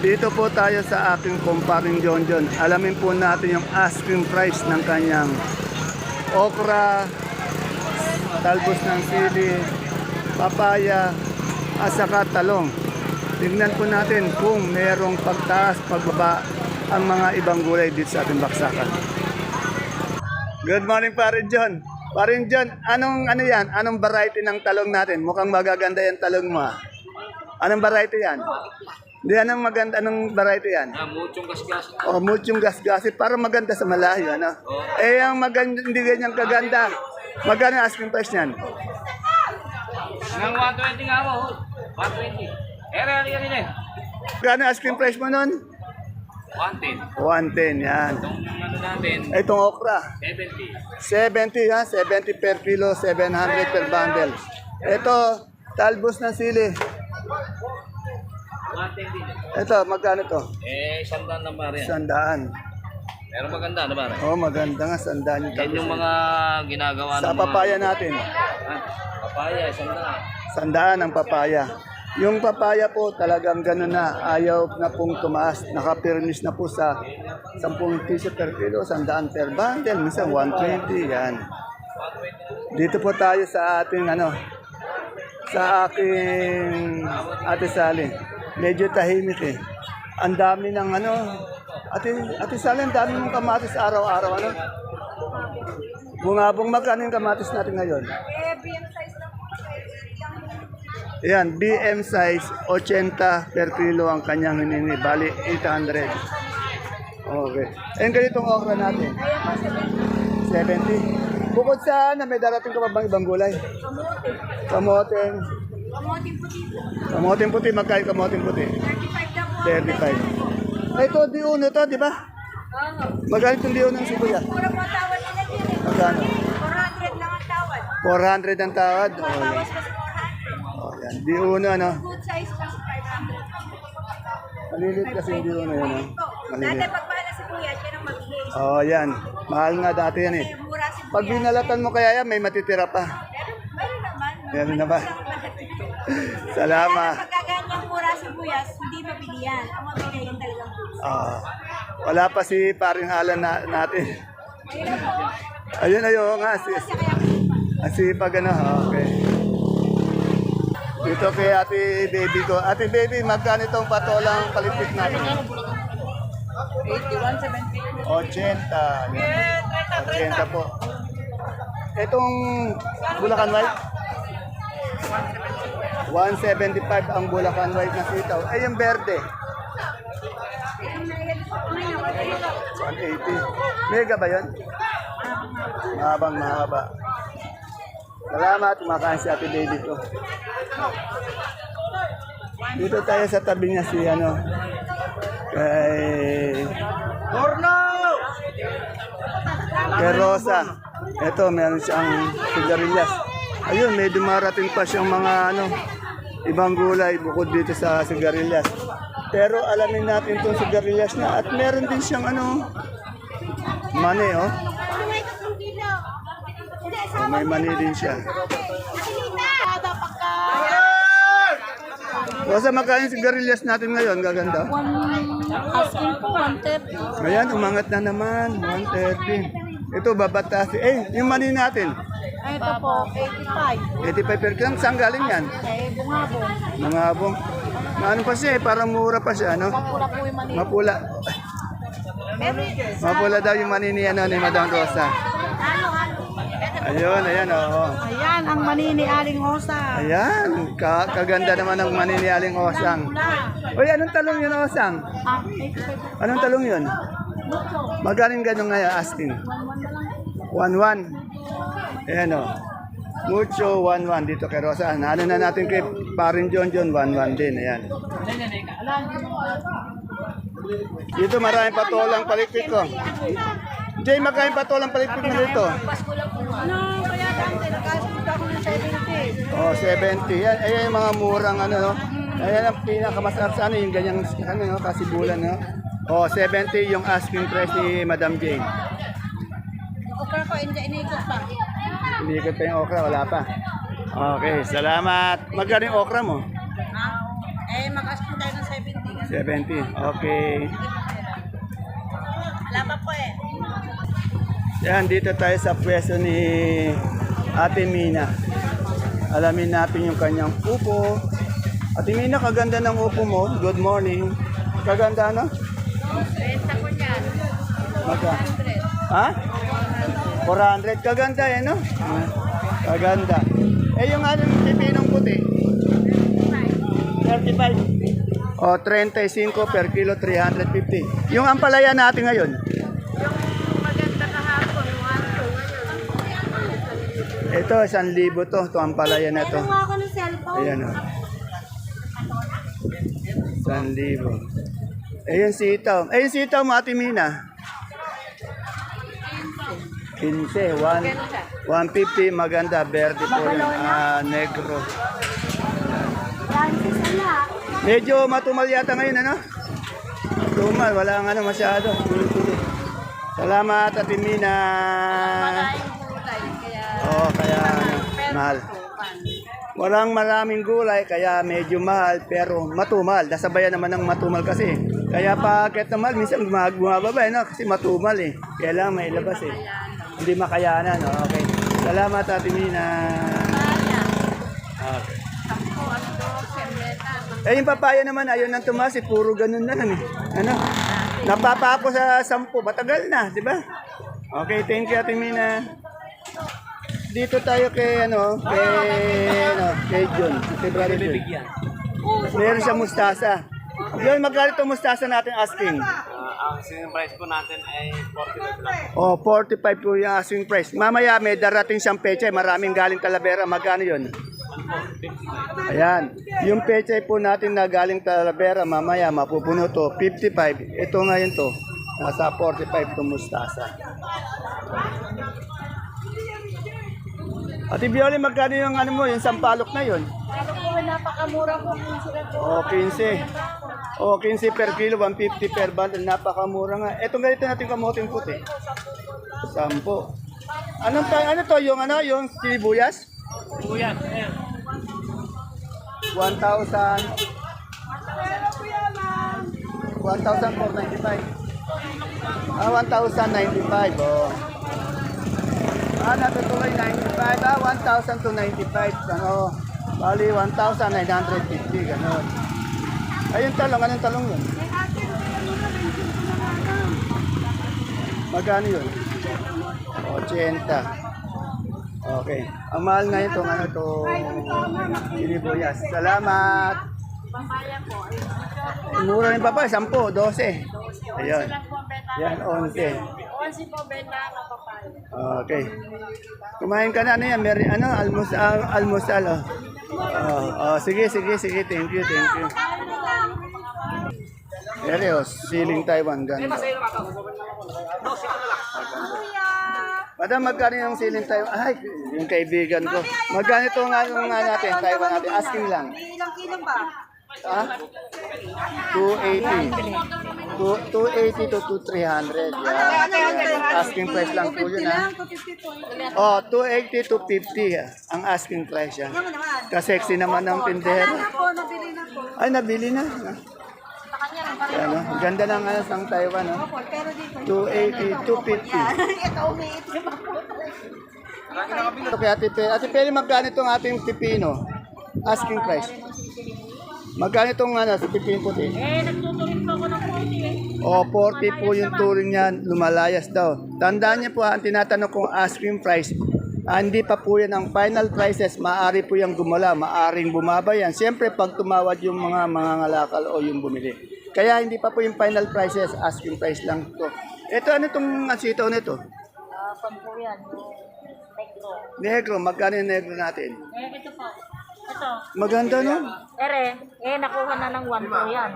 Dito po tayo sa aking kumparing John John. Alamin po natin yung asking price ng kanyang okra, talbos ng sili, papaya, at saka talong. Tingnan po natin kung merong pagtaas, pagbaba ang mga ibang gulay dito sa ating baksakan. Good morning, Parin John. Parin John, anong yan? Anong variety ng talong natin? Mukhang magaganda yung talong mo. Anong variety yan? Hindi, anong maganda, anong variety yan? Muchong gasgas. Oh, muchong gasgasi para maganda sa malayo, ano? Eh, ang maganda, hindi ganyan kaganda. Magkano ang asking price niyan? Nang 120 nga mo. 120. Rin eh. Magkano ang asking price mo nun? 110. 110, yan. Itong ano natin, Itong okra, 70. 70, ha? 70 per kilo, 700 per bundle. Ito, talbos ng sili. 110 din. Ito, magkano to? Sandaan lang pare. 100. Pero maganda, ano pare? Oh, maganda nga, 100 yung Yan talbos. yung mga ginagawa Sa ng mga... papaya natin, Papaya, sandaan. 100 ang papaya. Yung papaya po talagang gano'n na, ayaw na pong tumaas. Nakapirmis na po sa 10 piso per kilo, 100 per bundle, minsan 120, yan. Dito po tayo sa ating sa aking Ate Sally. Medyo tahimik eh. Ang dami ng Ate Sally, ang dami mong kamatis araw-araw, Bungabong, magkano yung kamatis natin ngayon? Ayan, BM size, 80 per kilo ang kanyang hinini. Bali, 800. Okay. And ganitong okra natin? 70. Bukod sa may darating ka pa bang ibang gulay? Kamote. Kamoting puti, magkain kamoting puti? 35. Ay, ito, diuno to, di ba? Magkano itong diuno ng sibuyas? Magkano? 400 lang ang tawad. 400 ang tawad. Okay. Bawas pa sa 400. Oh, yan. Diuno, Good size pa sa 500. Malilit kasi yung diuno yan, Dati Malilit. pag mahal na sibuyas, yan ang magbigay. Oh, yan. Mahal nga dati yan eh. Mura sibuyas. Pag binalatan mo kaya yan, may matitira pa. Meron naman. Meron na ba? Salamat. Pagka ganyang mura sibuyas, hindi mabili yan. Ang mabili yung talagang goods. Wala pa si paring Alan natin. Ayun, nga. Si pag okay. Dito kay Ate Baby ko. Ate Baby, magkano itong patolang palipit natin? 81, 70. 80. 80 po. Itong Bulacan White? 175 ang Bulacan White na sitaw. Ay, yung verde? 180. Mega ba yun? Mahaba. Salamat, kumakain si Ate Baby ko. Dito tayo sa tabi niya si kay Rosa. Ito, meron siyang sigarilyas. Ayun, may dumarating pa siyang mga ibang gulay bukod dito sa sigarilyas. Pero alamin natin itong sigarilyas niya at meron din siyang mani, oh. May mani din siya. Rosa, magkano yung sigarilyas natin ngayon? Gaganda. Asking po, 130. Ayan, umangat na naman. 130. Ito, babatasi. Yung mani natin. Ito po, 85. 85 per kilo. Saan galing yan? Bungabong. Mangabong. Ano pa siya parang mura pa siya, Mapula po yung mani. Mapula. Mapula daw yung mani ni Madam Rosa. Ayun, oo. Ayan, ang mani ni Aling Osa. Ayan, kaganda naman ng mani ni Aling Osang. Uy, anong talong yun, Osang? 85. Anong talong yun? Magaling ganun ngayon, asking. 1-1. Ayan, Mucho 1-1 dito kay Rosa. Naano na natin kay Parin John 1-1 din. Ayan. Dito maraming patolang palikpik ko. Jay, magkain patolang palikpik mo dito? Kaya dante, nag-ask ako ng 70. Oh, 70. Yan, ayan yung mga murang Ayan ang pinakamasarap sa yung ganyang kasibulan, Oh, 70 yung asking price ni Madam Jane. Okra ko, inikot pa. Inikot pa yung okra, wala pa. Okay, salamat. Magkano yung okra mo? Mag-ask po tayo ng 70. 70. Okay. Wala pa po eh. Yan, dito tayo sa pwesto ni Ate Mina. Alamin natin yung kanyang upo. Ate Mina, kaganda ng upo mo. Good morning. Kaganda, no? Renta ko niyan. Magka? 100. Ha? 400. Kaganda eh, no? Kaganda. Eh, yung anong pipinong puti? 35. O, 35 per kilo, 350. Yung ampalaya natin ngayon? Yung maganda kahapon, 1, 2 ngayon. Ito, 1,000 to. Ito ampalaya na to. Ano ako ng cellphone? Ayan o. 1,000. Eh, yung sitaw. Eh, yung sitaw mo, Ate Mina? 15. 150. Maganda. Verde po yun. Negro. Medyo matumal yata ngayon, ano? Tumal. Wala nga ano masyado. Salamat, Ate Mina. Maraming gulay, kaya... Oo, kaya ano, mahal. Walang maraming gulay, kaya medyo mahal, pero matumal. Nasabayan naman ng matumal kasi. Kaya pagkat naman, minsan bumababa, no? Kasi matumal eh. Kaya lang may labas eh. Hindi makayanan, okay. Salamat, Ate Mina. Okay. Eh, yung papaya naman, ayun nang tumas, eh, puro ganun na lang eh. Ano? Napapa ako sa 10, matagal na, di ba? Okay, thank you, Ate Mina. Dito tayo kay kay John, kay Brother John. Meron siya mustasa. Yun, magkano itong mustasa natin asking? Ang sinong price po natin ay 45 lang. Oh, 45 po yung asking price. Mamaya may darating siyang peche, maraming galing Talavera. Magkano yun? Ayan. Yung peche po natin na galing Talavera, mamaya mapupuno to 55. Ito ngayon to, nasa 45 itong mustasa. Ate Bioli, magkano yung ano mo, yung sampalok na yun? Ano po, napakamura po kung sila po. O, 15. O, 15 per kilo, 150 per bundle. Napakamura nga. Etong ganito natin kamoting puti. 10. Ano to, yung sibuyas? Sibuyas, ayan. 1,000. 1,495. 1,095. Oh. Natutuloy 95. 1,000 to 95. Ano? Bali, 1,950. Ganon. Ayun talong. Anong talong yun? Magkano yun? 80. Okay. Ang mahal ngayon itong sinibuyas. Salamat. Papaya po. Mura rin pa 10, 12. Ayun. Yan, 11. 11 po benta ng papaya. Okay. Kumain ka na, ano yan? Almusal, oh. Sige. Thank you. Ere, siling Taiwan. Ganda. Madam, magkano yung siling Taiwan? Ay, yung kaibigan ko. Magkano ito nga natin, Taiwan natin? Asking lang. Ilang kilo ba? Ha? 280. 280 to 300. Yan. Asking price lang po yun, ha? 280 to 50. Ang asking price yan. Kasexy naman ng tindera. Nabili na po. Ay, nabili na. Ano, ganda ng ng Taiwan, no? Pero dito. 280 to 50. Ito umiit. Okay, Ate Peli, magkano itong ating pipino? Asking price. Magkano itong sa pipino puti? Nagtuturin po ako ng 40 O, 40 po yung turing niya, lumalayas daw. Tandaan niyo po, ang tinatanong kong asking price, hindi pa po yan ang final prices, maaari po yung gumala, maaring bumaba yan. Siyempre, pag tumawad yung mga ngalakal o yung bumili. Kaya hindi pa po yung final prices, asking price lang to. Ito, ano itong sitaw nito? Pampo yan. Negro. Negro, magkano yung negro natin? Ito po. Ito. Maganda, no? Nakuha na ng 1 po yan.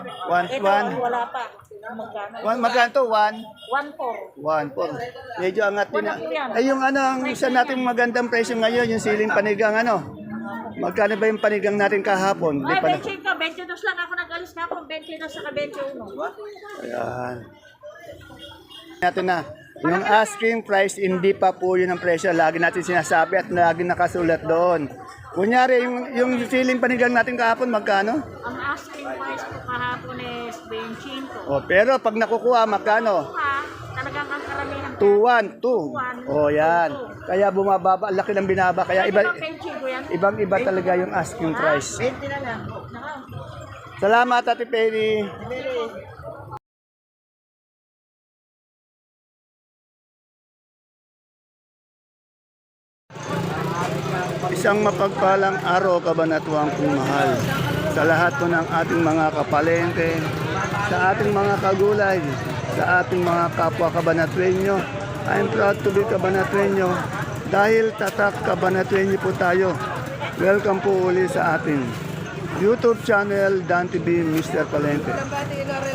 Ito, wala pa. Magkano? Magkano to? 1.4. 1.4. Medyo angat din na. Ay, yung ang isa natin magandang presyo ngayon, yung siling panigang, Magkano ba yung panigang natin kahapon? Ay, 20 ka. 22 lang ako nag-alis na ako. 22 saka 21. Ayan. Natin na. Yung asking price, hindi pa po yun ang presyo. Lagi natin sinasabi at lagi nakasulat doon. Kunyari, yung siling panigang natin kahapon, magkano? Ang asking price ko kahapon is 25. O, pero pag nakukuha, magkano? Talagang ang karamihan. 2-1, 2. O, yan. Kaya bumababa, ang laki ng binaba. Kaya iba, ibang-iba talaga yung asking price. 20 na lang. Salamat, Ate Penny. Isang mapagpalang araw, kabanatuang kumahal. Sa lahat po ng ating mga kapalengke, sa ating mga kagulay, sa ating mga kapwa kabanatwenyo. I'm proud to be kabanatwenyo dahil tatak kabanatwenyo po tayo. Welcome po uli sa ating YouTube channel, Dan TV Mr. Palengke.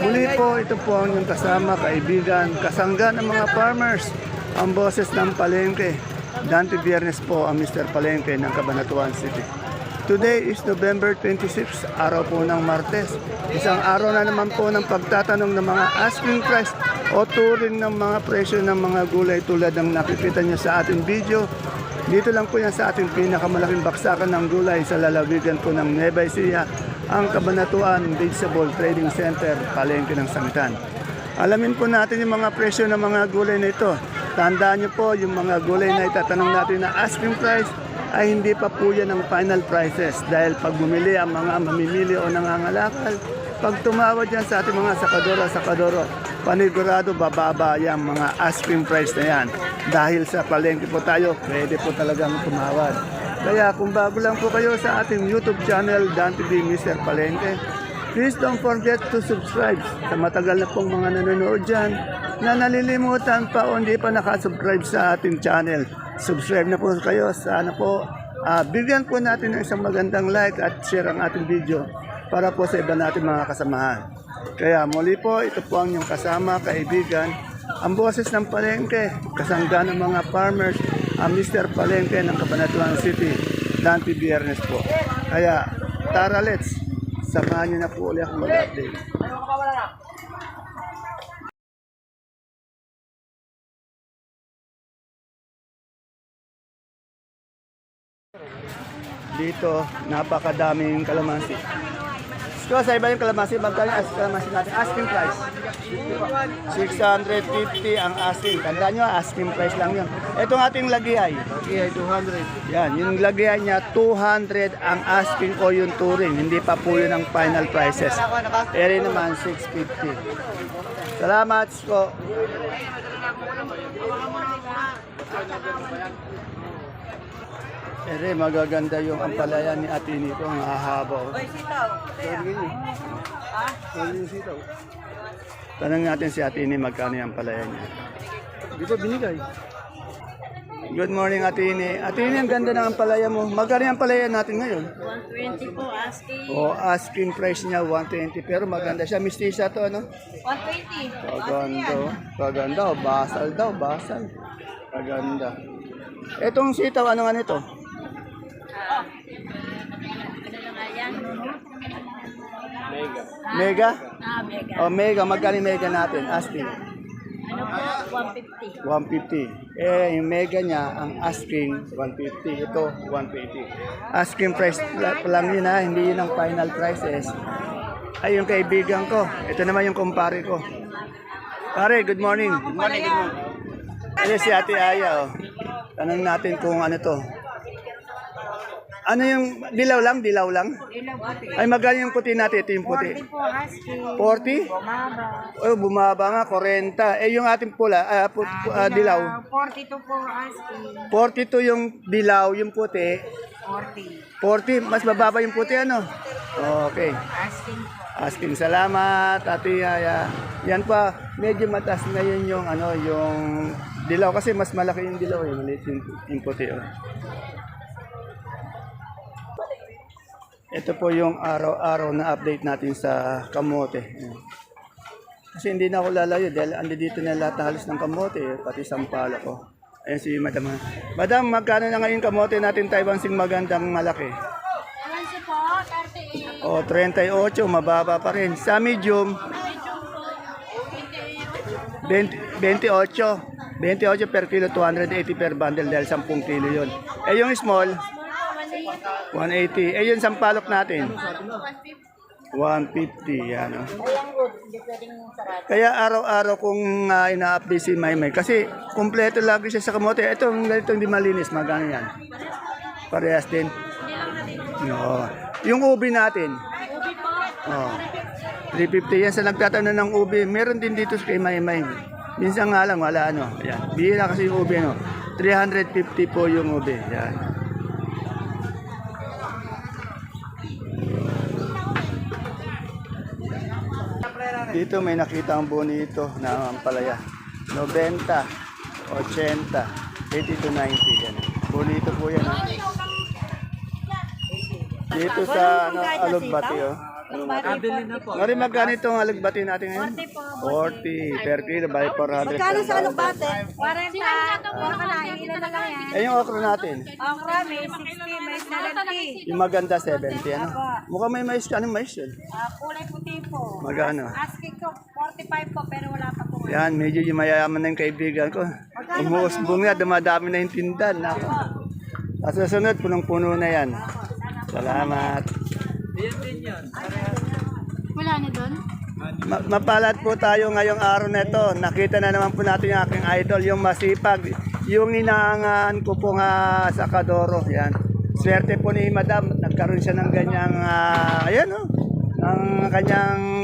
Muli po, ito po ang inyong kasama, kaibigan, kasangga ng mga farmers, ang boses ng Palengke. Dante Biernes po ang Mr. Palengke ng Cabanatuan City. Today is November 26, araw po ng Martes. Isang araw na naman po ng pagtatanong ng mga asking price o turing ng mga presyo ng mga gulay tulad ng nakikita nyo sa ating video. Dito lang po yan sa ating pinakamalaking baksakan ng gulay sa lalawigan po ng Nueva Ecija, ang Cabanatuan Vegetable Trading Center, Palengke ng Sangitan. Alamin po natin yung mga presyo ng mga gulay na ito. Tandaan nyo po, yung mga gulay na itatanong natin na asking price ay hindi pa po yan ang final prices. Dahil pag bumili ang mga mamimili o nangangalakal, pag tumawad yan sa ating mga sakadoro, panigurado bababa yung mga asking price na yan. Dahil sa palengke po tayo, pwede po talagang tumawad. Kaya kung bago lang po kayo sa ating YouTube channel, Dan TV Mr. Palengke, please don't forget to subscribe. Sa matagal na pong mga nanonood dyan, na nalilimutan pa o hindi pa nakasubscribe sa ating channel. Subscribe na po kayo. Sana po bigyan po natin ng isang magandang like at share ang ating video para po sa iba natin mga kasamahan. Kaya muli po, ito po ang inyong kasama, kaibigan, ang boses ng Palengke, kasangga ng mga farmers, ang Mr. Palengke ng Cabanatuan City, Dante Biernes po. Kaya tara, let's samahan niyo na po ulit ako mag-update. Dito, napakadaming kalamansi. So, sa iba yung kalamansi, magkano yung kalamansi natin? Asking price. 650 ang asking. Tandaan nyo, asking price lang yun. Itong ating lagihay. Lagihay, 200. Yan, yung lagihay niya, 200 ang asking o yung touring. Hindi pa po yun ang final prices. Eri naman, 650. Salamat, Sko. Ere, magaganda yung ampalaya ni Ate Nito, ang hahaba. Oy, sitaw. Sitaw. Tanong natin si Ate Ini magkano yung ampalaya niya. Di ba binigay? Good morning, Ate Ini. Ate Ini, ang ganda ng ampalaya mo. Magkano yung ampalaya natin ngayon? 120 po asking. O, asking price niya 120, pero maganda siya. Mistisa to, ano? 120. Kaganda. Kaganda. O, basal daw, basal. Kaganda. Etong sitaw, ano nga nito? Mega? Mega. O, mega. Magkano yung mega natin? Asking. Ano po? 150. 150. Yung mega niya, ang asking 150. Ito, 150. Asking price lang yun ha, hindi yun ang final prices. Ay, yung kaibigan ko. Ito naman yung kumpare ko. Pare, good morning. Good morning, good morning. Ayan si Ate Aya, oh. Tanong natin kung ano to. Ano yung dilaw lang? Dilaw lang? Ay, magkano yung puti natin? Ito yung puti. 40 po asking. 40? Bumaba. Oh, bumaba nga, 40. Yung ating pula, dilaw. 42 po asking. 42 yung dilaw, yung puti. 40. 40, mas bababa yung puti, ano? Okay. Asking po. Asking, salamat, Ate Yaya. Yan pa, medyo mataas ngayon yung, yung dilaw. Kasi mas malaki yung dilaw, maliit yung puti. Oh. Ito po yung araw-araw na update natin sa kamote. Ayan. Kasi hindi na ako lalayo dahil andi dito na lahat na halos ng kamote, pati sampala ko. Ayan si Madam. Madam, magkano na ngayon kamote natin Taiwan Sing magandang malaki? O, 38, mababa pa rin. Sa medium, 28 per kilo, 280 per bundle dahil 10 kilo yun. Yung small, 180. Yung sampalok natin, 150, yan. Oh. Ay, ang good. Hindi pwedeng sarado. Kaya araw-araw kong ina-update si Maymay. Kasi kumpleto lagi siya sa kamote. Itong ganito hindi malinis, magkano yan? Parehas din. No. Yung ubi natin. Ubi po. Oh. 350 yan sa nagtatanong ng ubi. Meron din dito kay Maymay. Minsan nga lang, wala ano. Yan. Bihira kasi yung ubi, no? 350 po yung ubi. Yan. Dito may nakita ang bonito na ampalaya. 90, 80, 80 to 90. Yan. Bonito po yan. Dito sa alugbati, oh. Ngari magkano itong alugbati natin ngayon? 40 per kilo by 400. Magkano sa alugbate? 40. Baka na, ilan na lang yan. Eh yung okra natin, Okra, may 60, may 70. yung maganda 70, ano? Mukhang may mais, anong mais yun? Kulay puti po. Magkano? Asking ko, 45 po, pero wala pa po. Yan, medyo yung mayayaman na yung kaibigan ko. Umuusbong na, dumadami na yung tindan. Ako. At sa sunod, punong-puno na yan. Salamat. Wala na doon? Mapalad po tayo ngayong araw na ito. Nakita na naman po natin yung aking idol, yung masipag. Yung inaangaan ko po nga sa Kadoro. Yan. Swerte po ni Madam. Nagkaroon siya ng ganyang, ayan o. Ng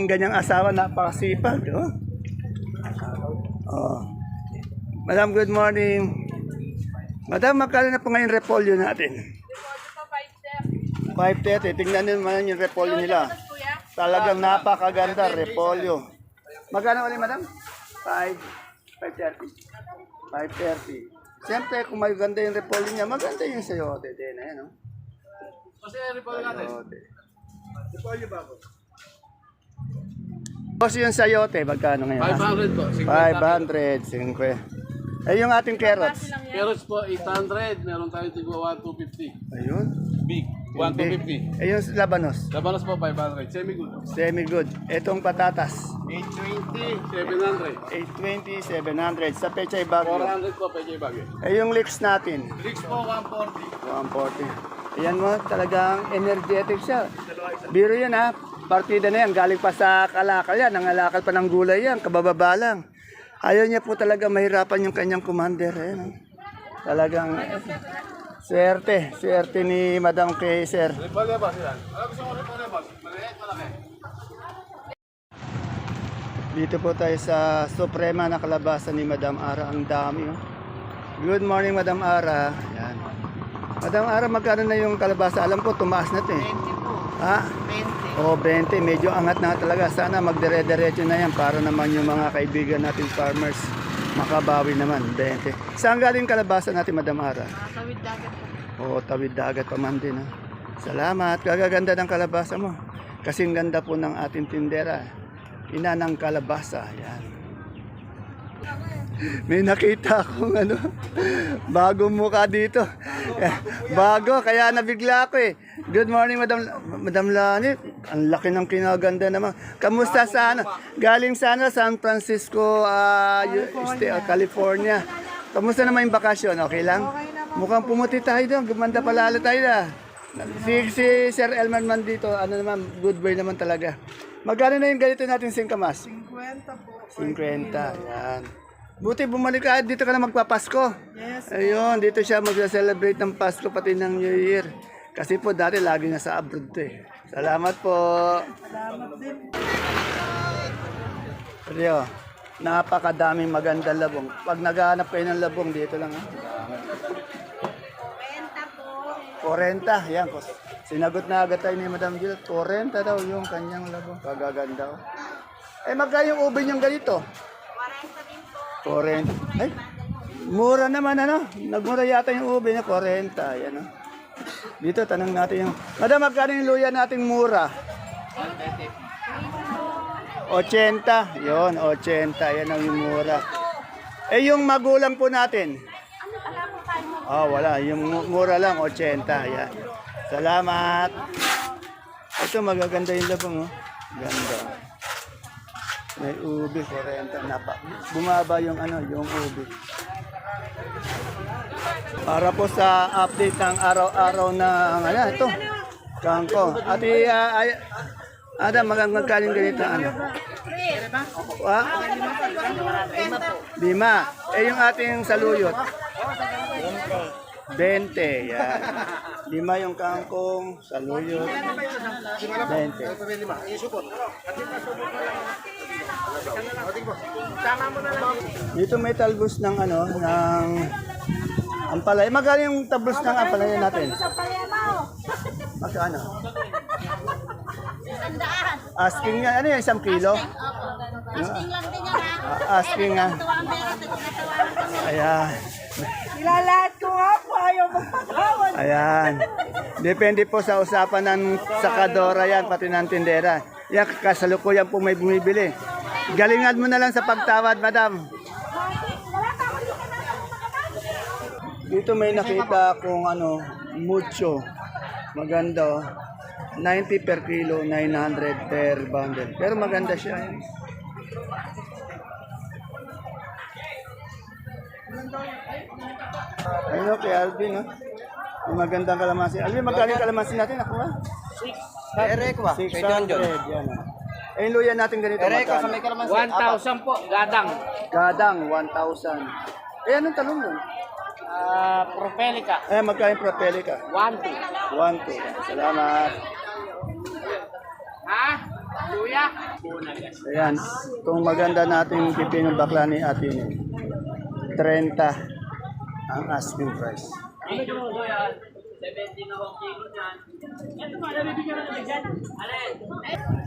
ganyang asawa, napakasipag. Oh. Oh. Madam, good morning. Madam, magkano na po ngayon repolyo natin? 5.30. Tingnan nyo naman yung repolyo nila. Talagang napakaganda, repolyo. Magkano ulit, madam? 5.30. 5.30. Siyempre, kung maganda yung repolyo niya, maganda yung sayote din. Ayan, no? Kasi repolyo natin. Sayote. Repolyo ba ako? Boss, yung sayote, magkano ngayon? 500 po. 500, 50. Eh, yung ating carrots. Carrots po, 800. Meron tayong tigwa 1,250. Ayun. Big, 1,250. Eh, yung labanos. Labanos po, 500. Semi-good. Semi-good. Etong patatas. 820. 700. 820, 700. Sa Pechay Bagyo. 400 po, pwede bagay. Eh, yung leeks natin. Bricks po, 140. 140. Ayan mo, talagang energetic siya. Biro yan ha. Partida na yan. Galing pa sa kalakal yan. Nangalakal pa ng gulay yan. Kabababa lang. Ayaw niya po talaga mahirapan yung kanyang commander. Ayan, talagang swerte. Swerte ni Madam kay Sir. Repolyo ba sila? Ano gusto mo repolyo ba? Maliit, malaki. Dito po tayo sa Suprema na kalabasa ni Madam Ara. Ang dami. Oh. Good morning, Madam Ara. Ayan. Madam Ara, magkano na yung kalabasa? Alam ko, tumaas na ito eh. 20 po. Ha? 20. O, 20. Medyo angat na talaga. Sana magdire-diretso na yan para naman yung mga kaibigan natin farmers makabawi naman. 20. Saan galing kalabasa natin, Madam Ara? Tawid dagat po. O, tawid dagat pa man din. Ha? Salamat. Gagaganda ng kalabasa mo. Kasing ganda po ng ating tindera. Ina ng kalabasa. Yan. May nakita akong bagong mukha dito. Bago, kaya nabigla ako eh. Good morning, Madam Lani. Ang laki ng kinaganda naman. Kamusta sana? Galing sana San Francisco, California. Kamusta naman yung bakasyon? Okay lang? Mukhang pumuti tayo doon. Gumanda palalo tayo na. Si Sir Elman man dito, naman, good boy naman talaga. Magkano na yung ganito natin singkamas? 50 po. 50, yan. Buti bumalik ka, dito ka na magpapasko. Yes. Ayun, dito siya mag-celebrate ng Pasko pati ng New Year. Kasi po dati lagi na sa abroad to eh. Salamat po. Salamat din. Rio, napakadaming magandang labong. Pag naghahanap kayo ng labong, dito lang ha. 40 po. 40, yan po. Sinagot na agad tayo ni Madam Jill. 40 daw yung kanyang labong. Kagaganda oh. Eh magkano yung ube niyang ganito? 40. Ay, mura naman Nagmura yata yung ube niya, 40. Ayan Dito, tanong natin yung... Madam, magkano yung luya nating mura? 80. Yun, 80. Yan ang yung mura. Eh, yung magulang po natin? Wala. Yung mura lang, 80. Ayan. Salamat. Ito, magaganda yung labong, oh. Ganda. May ubi, 40. Bumaba yung yung ubi. Para po sa update ng araw-araw na ito, kangkong. Ati, Ada, magkano ganito ano? Wa? 5. Eh, yung ating saluyot? 20. Yan. 5 yung kangkong, saluyot. 20. Dito may talbos ng ano, ng ampalaya. Magkano yung talbos ng ampalaya natin? Magkano? Asking nga, ano yung 1 kilo? Asking lang din yan ha. Asking nga. Ayan. Ilalahat ko nga po, ayaw magpatawad. Ayan. Depende po sa usapan ng sakadora yan, pati ng tindera. Yan, kasalukuyan po may bumibili. Galingan mo na lang sa pagtawad, madam. Dito may nakita akong ano, mucho. Maganda oh. 90 per kilo, 900 per bundle. Pero maganda siya. Ayun kay Alvin, no? Yung magandang kalamansi. Alvin, magkano yung kalamansi natin? Ako ha? 600. Yan. Eh, yung luya natin ganito. Magkano? 1,000 po, gadang. Gadang, 1,000. Eh, anong talong nun? Propelica. Eh, magkano yung propelica? 1,2. 1,2. Salamat. Ha? Luya? Ayan. Itong maganda nating pipinong bakla ni Ate Nene. 30 ang asking price.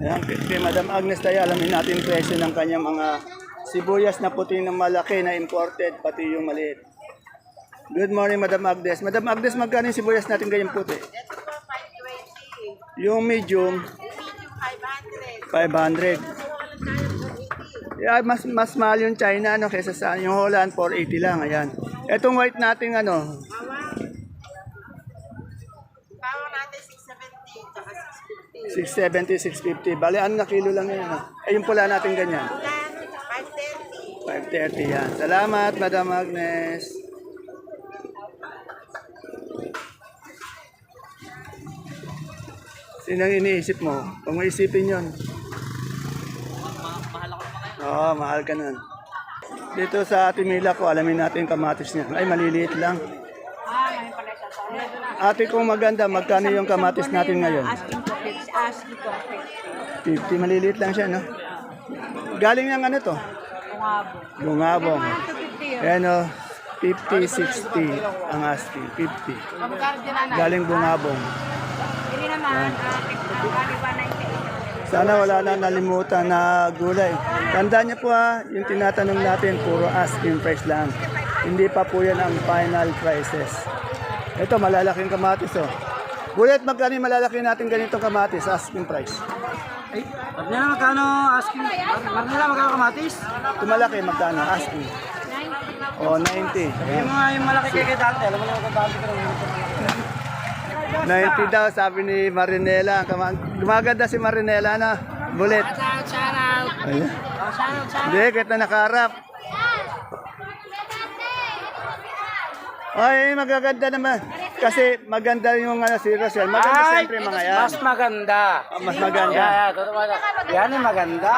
Ayan, kay Madam Agnes tayo, alamin natin yung presyo ng kanyang mga sibuyas na puti na malaki na imported, pati yung maliit. Good morning, Madam Agnes. Madam Agnes, magkano yung sibuyas natin ganyang puti? Yung medium, 500. Yeah, mas mahal yung China ano kaysa sa yung Holland 480 lang, ayan. Etong white nating ano, Bawa natin 670 tsaka 670, 650. 650. Bale, ano na kilo lang yan. Ano? Eh, yung pula natin ganyan. 530. 530 yan. Salamat, Madam Agnes. Sino ang iniisip mo? Kung mo isipin yun. Oo, mahal ka nun. Dito sa Timila ko, alamin natin yung kamatis niya. Ay, maliliit lang. Ate kung maganda, magkano yung kamatis natin ngayon? Asking ko, asking ko. 50, maliliit lang siya, no? Galing ng ano to? Bungabo. Bungabong. Ayan o, 50, 60 ang asking. 50. Galing Bungabong. Hindi naman, kaliwa na Sana wala na nalimutan na gulay. Tandaan niyo po ha, yung tinatanong natin, puro asking price lang. Hindi pa po yan ang final prices. Ito, malalaking kamatis oh. Bulit, magkano yung malalaki natin ganitong kamatis, asking price? Ay, Marnela, magkano asking? Marnela, magkano kamatis? Yung malaki, magkano, asking? Oh, 90. Yung mga yung malaki kay dati, alam mo naman kung dati ka lang. 90 daw, sabi ni Marinela. Gumaganda si Marinela na. Bulit. Shout out. Ayun. Hindi, kahit na nakaharap. Ay, magaganda naman. Kasi maganda yung si Rosel. Maganda siyempre mga yan. Mas maganda. Mas maganda. Totoo ba? Yan yung maganda.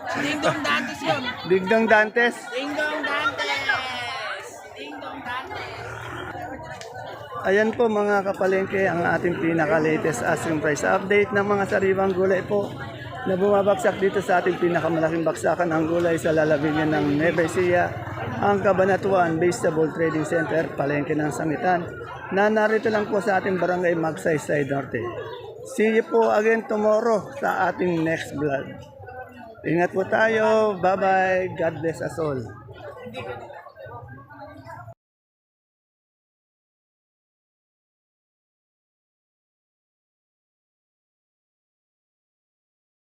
Dingdong Dantes yun. Digdong Dantes. Dingdong Dantes. Dingdong Dantes. Ayan po mga kapalengke ang ating pinaka-latest asking price update ng mga sariwang gulay po na bumabagsak dito sa ating pinakamalaking baksakan ng gulay sa lalawigan ng Nueva Ecija, ang Cabanatuan Vegetable Trading Center, Palengke ng Sangitan, na narito lang po sa ating barangay Magsaysay Norte. See you po again tomorrow sa ating next vlog. Ingat po tayo. Bye-bye. God bless us all.